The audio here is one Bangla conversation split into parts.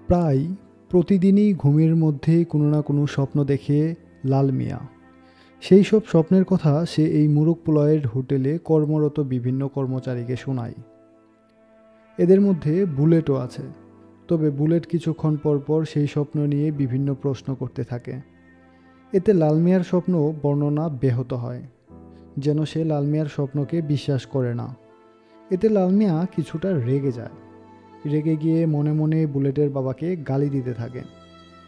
প্রায় প্রতিদিনই ঘুমের মধ্যে কোনো না কোনো স্বপ্ন দেখে লাল মিয়া। সেই সব স্বপ্নের কথা সে এই মুরুগপুলয়ের হোটেলে কর্মরত বিভিন্ন কর্মচারীকে শোনায়। এদের মধ্যে বুলেটও আছে। তবে বুলেট কিছুক্ষণ পর পর সেই স্বপ্ন নিয়ে বিভিন্ন প্রশ্ন করতে থাকে। এতে লাল মিয়ার স্বপ্ন বর্ণনা ব্যাহত হয়, যেন সে লাল মিয়ার স্বপ্নকে বিশ্বাস করে না। এতে লাল মিয়া কিছুটা রেগে যায়। রেগে গিয়ে মনে মনে বুলেটের বাবাকে গালি দিতে থাকে।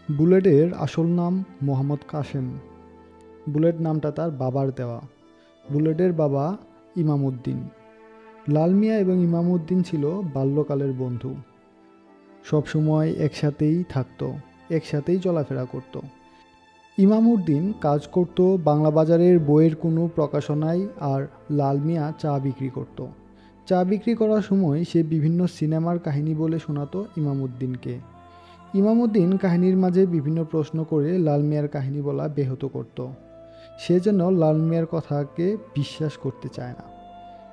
বুলেটের আসল নাম মোহাম্মদ কাশেম। বুলেট নামটা তার বাবার দেওয়া। বুলেটের বাবা ইমামউদ্দিন। লাল মিয়া এবং ইমামউদ্দিন ছিল বাল্যকালের বন্ধু। সবসময় একসাথেই থাকতো, একসাথেই চলাফেরা করত। ইমামউদ্দিন কাজ করত বাংলা বাজারের বইয়ের কোনো প্রকাশনায়, আর লাল মিয়া চা বিক্রি করত। চা বিক্রি করার সময় সে বিভিন্ন সিনেমার কাহিনী বলে শোনাতো ইমামউদ্দিনকে। ইমামউদ্দিন কাহিনীর মাঝে বিভিন্ন প্রশ্ন করে লাল মিয়ার কাহিনী বলা ব্যাহত করত। সে যেন লাল মিয়ার কথাকে বিশ্বাস করতে চায় না।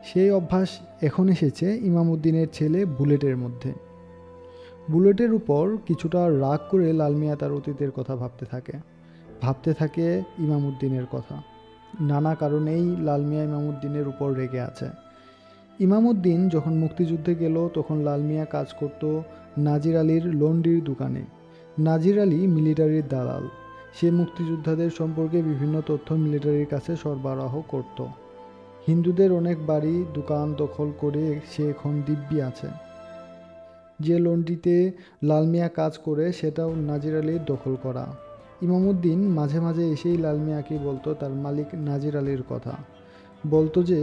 সেই অভ্যাস এখন এসেছে ইমামউদ্দিনের ছেলে বুলেটের মধ্যে। বুলেটের উপর কিছুটা রাগ করে লাল মিয়া তার অতীতের কথা ভাবতে থাকে ইমামউদ্দিনের কথা। নানা কারণেই লাল মিয়া ইমামউদ্দিনের উপর রেগে আছে। ইমামউদ্দিন যখন মুক্তিযুদ্ধে গেল তখন লাল মিয়া কাজ করত নাজির আলীর লন্ডির দোকানে। নাজির আলী মিলিটারির দালাল। সে মুক্তিযোদ্ধাদের সম্পর্কে বিভিন্ন তথ্য মিলিটারির কাছে সরবরাহ করত। হিন্দুদের অনেক বাড়ি দোকান দখল করে সে এখন দিব্যি আছে। যে লন্ডিতে লাল মিয়া কাজ করে সেটাও নাজির আলীর দখল করা। ইমামউদ্দিন মাঝে মাঝে এসেই লাল মিয়াকে বলতো তার মালিক নাজির আলীর কথা। বলতো যে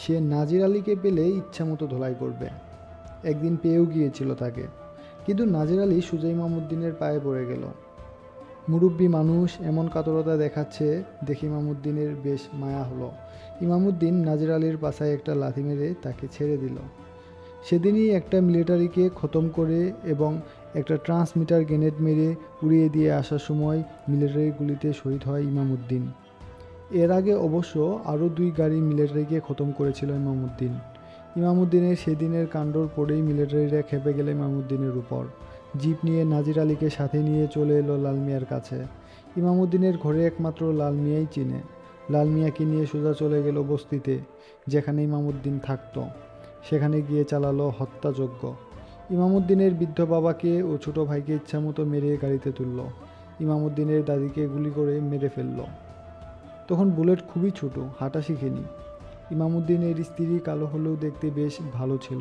সে নাজির আলীকে পেলে ইচ্ছামতো ধোলাই করবে। একদিন পেয়েও গিয়েছিল তাকে, কিন্তু নাজির আলী সোজা ইমামউদ্দিনের পায়ে পড়ে গেল। মুরব্বী মানুষ এমন কাতরতা দেখাচ্ছে দেখে ইমামউদ্দিনের বেশ মায়া হলো। ইমামউদ্দিন নাজির আলীর পাছায় একটা লাথি মেরে তাকে ছেড়ে দিল। সেদিনই একটা মিলিটারিকে খতম করে এবং একটা ট্রান্সমিটার গ্রেনেড মেরে উড়িয়ে দিয়ে আসার সময় মিলিটারি গুলিতে শহীদ হয় ইমামউদ্দিন। এর আগে অবশ্য আরও 2 গাড়ি মিলিটারিকে খতম করেছিল ইমামউদ্দিন। ইমামউদ্দিনের সেদিনের কাণ্ডর পরেই মিলিটারিরা খেপে গেল ইমামউদ্দিনের উপর। জিপ নিয়ে নাজির আলীকে সাথে নিয়ে চলে এলো লাল মিয়ার কাছে। ইমামউদ্দিনের ঘরে একমাত্র লাল মিয়াই চিনে। লাল মিয়াকে নিয়ে সোজা চলে গেল বস্তিতে, যেখানে ইমামউদ্দিন থাকতো। সেখানে গিয়ে চালালো হত্যাযজ্ঞ। ইমামউদ্দিনের বৃদ্ধ বাবাকে ও ছোট ভাইকে ইচ্ছামতো মেরে গাড়িতে তুলল। ইমামউদ্দিনের দাদিকে গুলি করে মেরে ফেলল। তখন বুলেট খুবই ছোট, হাঁটা শিখেনি। ইমামউদ্দিনের স্ত্রী কালো হলেও দেখতে বেশ ভালো ছিল,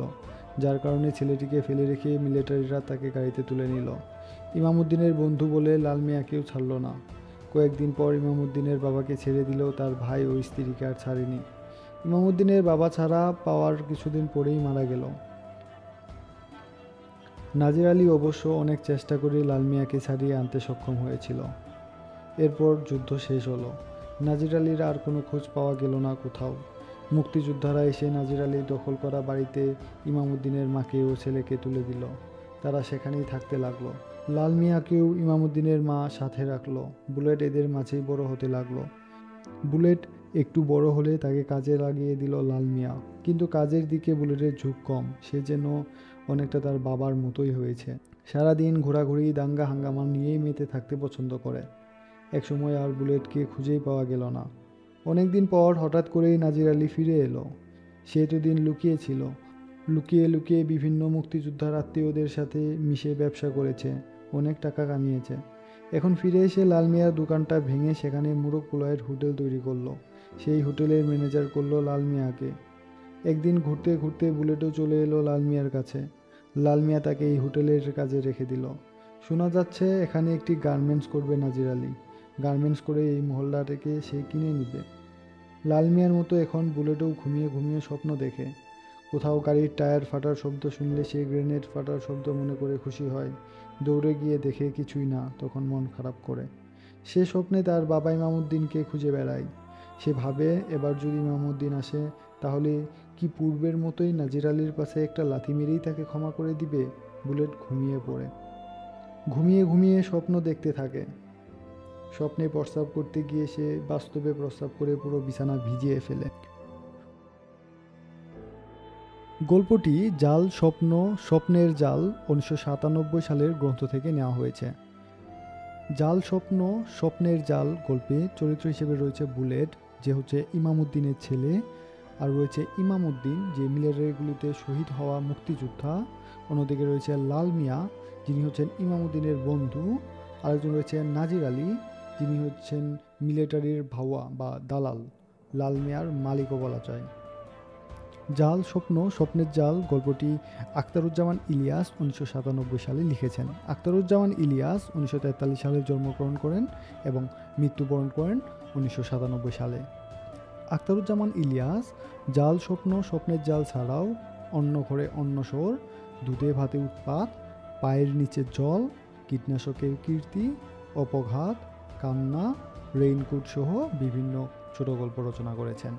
যার কারণে ছেলেটিকে ফেলে রেখে মিলিটারিরা তাকে গাড়িতে তুলে নিল। ইমামউদ্দিনের বন্ধু বলে লাল মিয়াকেও ছাড়ল না। কয়েকদিন পর ইমামউদ্দিনের বাবাকে ছেড়ে দিলেও তার ভাই ও স্ত্রীকে আর ছাড়েনি। ইমামউদ্দিনের বাবা ছাড়া পাওয়ার কিছুদিন পরেই মারা গেল। নাজির আলী অবশ্য অনেক চেষ্টা করে লাল মিয়াকে ছাড়িয়ে আনতে সক্ষম হয়েছিল। এরপর যুদ্ধ শেষ হলো। নাজির আলীর আর কোনো খোঁজ পাওয়া গেল না কোথাও। মুক্তিযোদ্ধারা এসে নাজির আলীর দখল করা বাড়িতে ইমামউদ্দিনের মাকে ও ছেলেকে তুলে দিল। তারা সেখানেই থাকতে লাগলো। লাল মিয়াকেও ইমামউদ্দিনের মা সাথে রাখলো। বুলেট এদের মাঝেই বড় হতে লাগলো। বুলেট একটু বড় হলে তাকে কাজে লাগিয়ে দিল লাল মিয়া। কিন্তু কাজের দিকে বুলেটের ঝোঁক কম। সে যেন অনেকটা তার বাবার মতোই হয়েছে। সারাদিন ঘোরাঘুরি দাঙ্গা হাঙ্গামা নিয়েই মেতে থাকতে পছন্দ করে। একসময় আর বুলেটকে খুঁজেই পাওয়া গেল না। অনেকদিন পর হঠাৎ করেই নাজির আলী ফিরে এলো। সে এতদিন লুকিয়েছিল। লুকিয়ে লুকিয়ে বিভিন্ন মুক্তিযোদ্ধার আত্মীয়দের সাথে মিশে ব্যবসা করেছে, অনেক টাকা কামিয়েছে। এখন ফিরে এসে লাল মিয়ার দোকানটা ভেঙে সেখানে মুরুগপুলয়ের হোটেল তৈরি করলো। সেই হোটেলের ম্যানেজার করলো লাল মিয়াকে। একদিন ঘুরতে ঘুরতে বুলেটও চলে এলো লাল মিয়ার কাছে। লাল মিয়া তাকে এই হোটেলের কাজে রেখে দিল। শোনা যাচ্ছে এখানে একটি গার্মেন্টস করবে নাজির আলী। গার্মেন্টস করে এই মহল্লাটাকে সে কিনে নিবে। লাল মিয়ার মতো এখন বুলেটও ঘুমিয়ে ঘুমিয়ে স্বপ্ন দেখে। কোথাও গাড়ির টায়ার ফাটার শব্দ শুনলে সে গ্রেনেড ফাটার শব্দ মনে করে খুশি হয়। দৌড়ে গিয়ে দেখে কিছুই না, তখন মন খারাপ করে। সে স্বপ্নে তার বাবা ইমামউদ্দিনকে খুঁজে বেড়ায়। সে ভাবে এবার যদি ইমামউদ্দিন আসে তাহলে কি পূর্বের মতোই নাজির আলীর পাশে একটা লাথি মেরেই তাকে ক্ষমা করে দিবে। বুলেট ঘুমিয়ে পড়ে। ঘুমিয়ে ঘুমিয়ে স্বপ্ন দেখতে থাকে। স্বপ্নে প্রস্রাব করতে গিয়ে সে বাস্তবে প্রস্রাব করে পুরো বিছানা ভিজিয়ে ফেলে। গল্পটি জাল স্বপ্ন স্বপ্নের জাল 1997 সালের গ্রন্থ থেকে নেওয়া হয়েছে। জাল স্বপ্ন স্বপ্নের জাল গল্পে চরিত্র হিসেবে রয়েছে বুলেট, যে হচ্ছে ইমামুদ্দিনের ছেলে, আর রয়েছে ইমামুদ্দিন, যে মিলিটারিগুলিতে শহীদ হওয়া মুক্তিযোদ্ধা। অন্যদিকে রয়েছে লাল মিয়া, যিনি হচ্ছেন ইমামুদ্দিনের বন্ধু। আরেকজন রয়েছে নাজির আলী, যিনি হচ্ছেন মিলিটারির ভাওয়া বা দালাল, লাল মিয়ার মালিকও বলা যায়। জাল স্বপ্ন স্বপ্নের জাল গল্পটি আখতারুজ্জামান ইলিয়াস 1997 সালে লিখেছেন। আখতারুজ্জামান ইলিয়াস 1943 সালে জন্মগ্রহণ করেন এবং মৃত্যুবরণ করেন 1997 সালে। আখতারুজ্জামান ইলিয়াস জাল স্বপ্ন স্বপ্নের জাল ছাড়াও অন্য ঘরে অন্য শোর, দুধে ভাতে উৎপাত, পায়ের নিচে জল, কীটনাশকের কীর্তি, অপঘাত, কান্না, রেইনকোট সহ বিভিন্ন ছোট গল্প রচনা করেছেন।